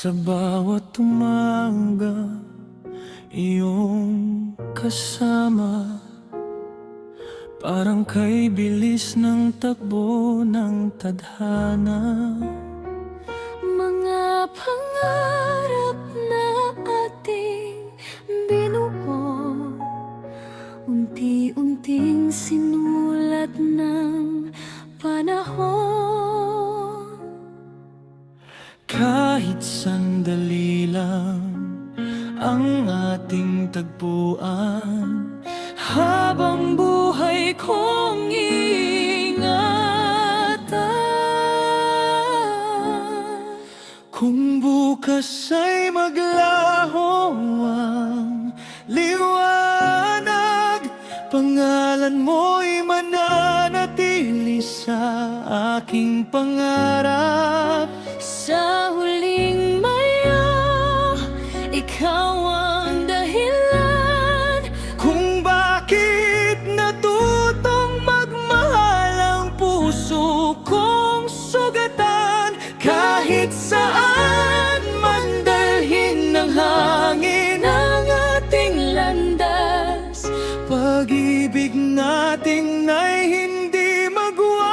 Sa bawat umaga, iyong kasama, parang kay bilis ng takbo ng tadhana. Mga pangarap na ating binuo, unti-unting sinulat ng panahon. Kahit sandali lang ang ating tagpuan, habang buhay kong iingatan. Kung bukas ay maglaho ang liwanag, pangalan mo'y mananatili sa aking pangarap. Sa huling mayo, ikaw ang dahilan Kung bakit natutong magmahal ang puso kong sugatan. Kahit saan man dalhin ng hangin ang ating landas, pag-ibig natin ay hindi magwawakas.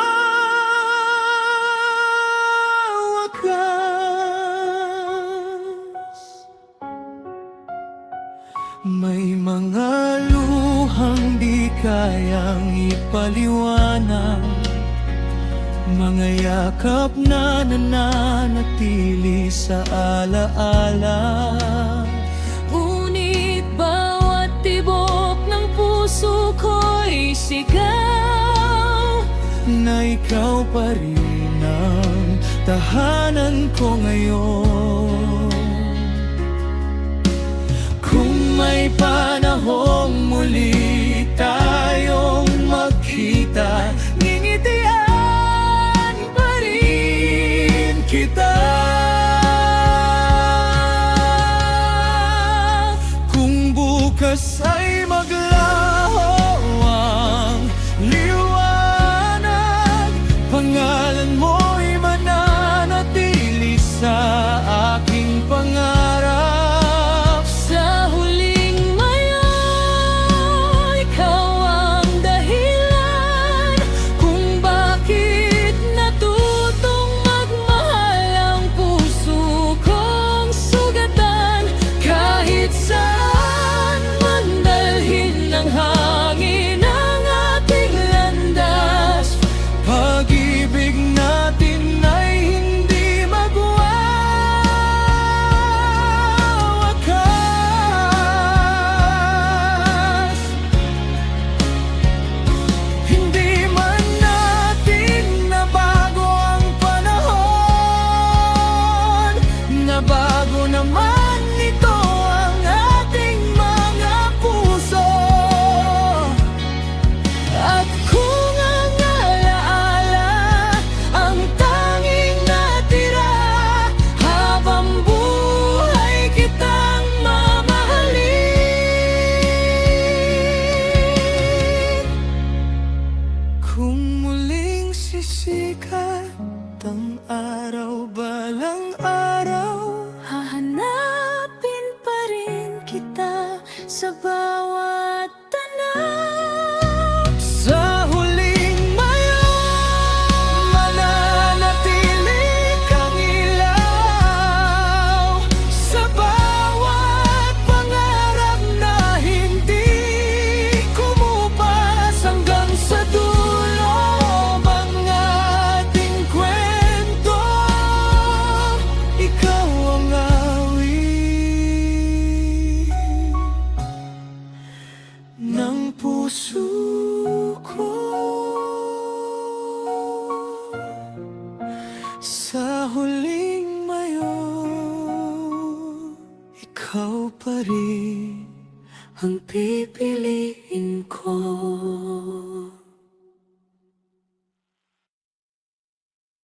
May mga luhang di kayang ipaliwanag, mga yakap na nananatili sa alaala. Ngunit bawat tibok ng puso ko'y sigaw Na ikaw pa rin ang tahanan ko ngayon. Kung may panahong muli tayong magkita, ngingitian pa rin kita. Kung bukas ay maglaho ang liwanag, pangalan mo'y mananatili sa aking pangarap. Sa huling mayo, ikaw ang dahilan kung bakit natutong magmahal ang puso kong sugatan. Kahit saan man dalhin ng hangin ang ating landas, Pag-ibig natin ay hindi magwawakas. Hindi man natin nabago ang panahon, nabago naman nito ang ating mga puso. At kung ang alaala ang tanging natira, habang buhay kitang mamahalin. Kung muling sisikat ang araw balang araw, hahanapin pa rin kita sa bawat tanaw. sa huling mayo, mananatili kang ilaw sa bawat pangarap na hindi kumupas. Hanggang sa dulo ang ating kwento, ikaw ang awit ng puso ko. Sa huling mayo, ikaw pa rin Ang pipiliin ko.